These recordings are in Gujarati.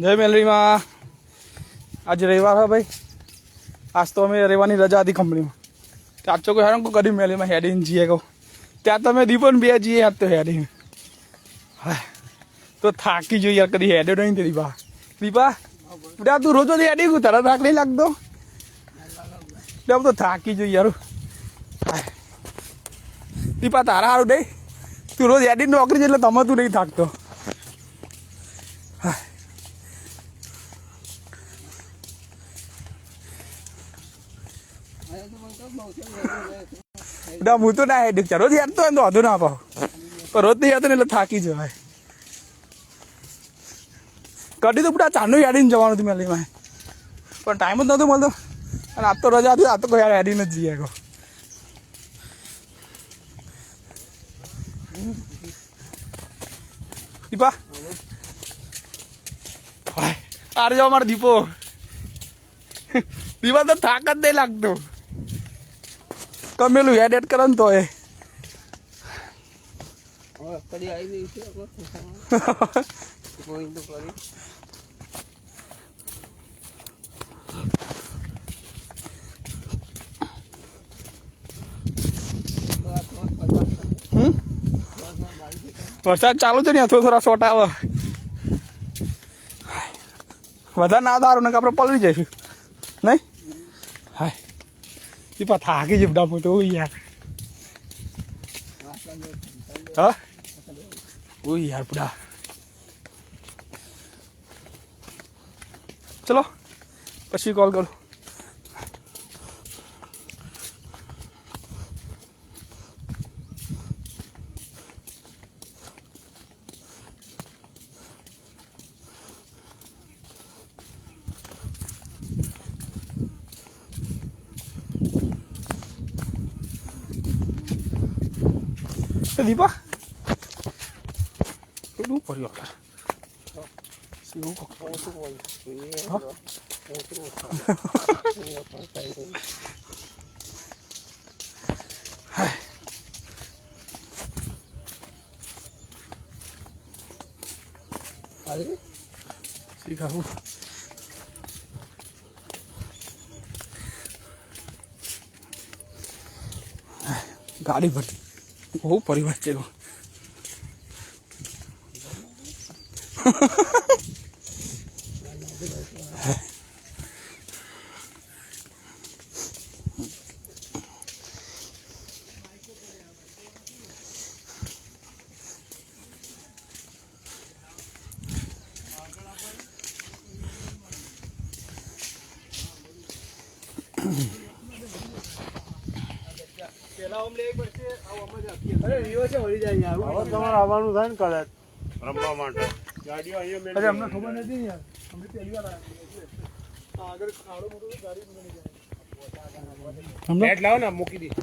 જય મેલડીમાં. आज रविवार है भाई. आज तो हमें रेवानी रजा थी कंपनी में. तो आज को हेरण को कभी मेले में हेडिंग जीए को त्या तमें दीपन बे जीए आज तो हेडिंग तो थाकी जो यार कभी हेडे नहीं थे दीपा दीपा बेटा तू रोज हेडिंग तारा थाक नहीं लगतो अब तो थाकी जो यार दीपा तारा हारू नहीं तू रोज हेडिंग नौकरी એટલે તમે તું નહીં થાકતો. बेटा હું તો ના હેડ રોજ હેડતો એમ તો વાંધો ના પાવ પણ રોજ નહીં હેડતો ને એટલે થાકી જવાય. કઢી તો બેટા ચાંદો હેડીને જવાનું હતું મેલીમાં પણ ટાઈમ જ નહોતો મળતો અને આજ તો રજા હતી આ તો કોઈ હેડીને જ જઈએ કહો. દીપા આરે જાઓ મારો દીપો દીપા તો થાક જ નહીં લાગતો કમેલું હેડ હેડ કરે ને તો એ વરસાદ ચાલુ છે ને થોડા છોટા આવે વધારે ના દારૂ ને આપણે પલળી જઈશું નહીં. હાય દીપા થાકી જ બધા મોટો યાર. હા ઓય યાર બુડા ચલો પછી કોલ કરું. દીપા શું કર્યું શીખાવું ગાડી ભરતી બહુ પરિવાર છે. તમારે આવવાનું થાય ને કદાચ રમવા માટે ગાડીઓ અહીંયા અમને ખબર નથી યાર અમે પહેલી વાર આગળ ખાડો મોટો ગાડી બની જાય બેટ લાવો ને મૂકી દી.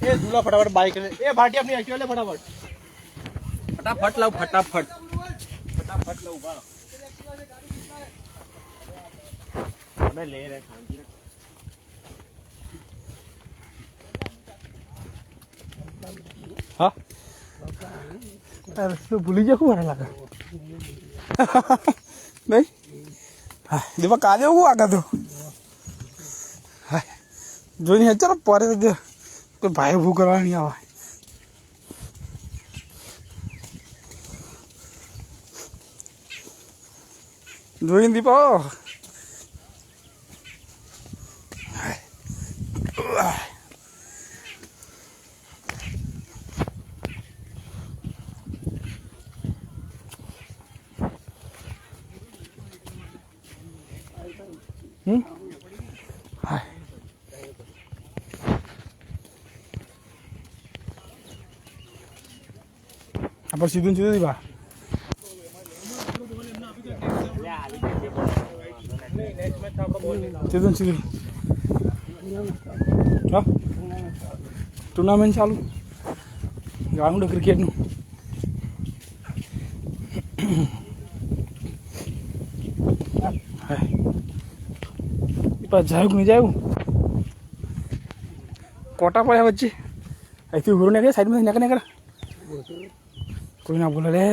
એ દુલા ફટાફટ બાઈક એ ભાટી આપની એક્ટિવા લે ફટાફટ ફટાફટ લાવ ફટાફટ લાવ ઉભા અમે લે રે હા અરે તો ભૂલી જાય શું લાગે નહીં. હા દીપા કાજે એવું આગળ તો હા જોઈને ચાલો પરે કોઈ ભાઈ ઊભું કરવા નહીં આવે. જોઈને દીપા આપણે સીધું સીધું દીપા સીધું સીધું હા ટુર્નામેન્ટ ચાલુ ગ્રાઉન્ડ ક્રિકેટનું પાછા જાયું નહીં જાયું કોટા પડ્યા વચ્ચે અહીંથી ઉભું નીકળે સાઈડમાં નીકળે કોઈ ના બોલે રે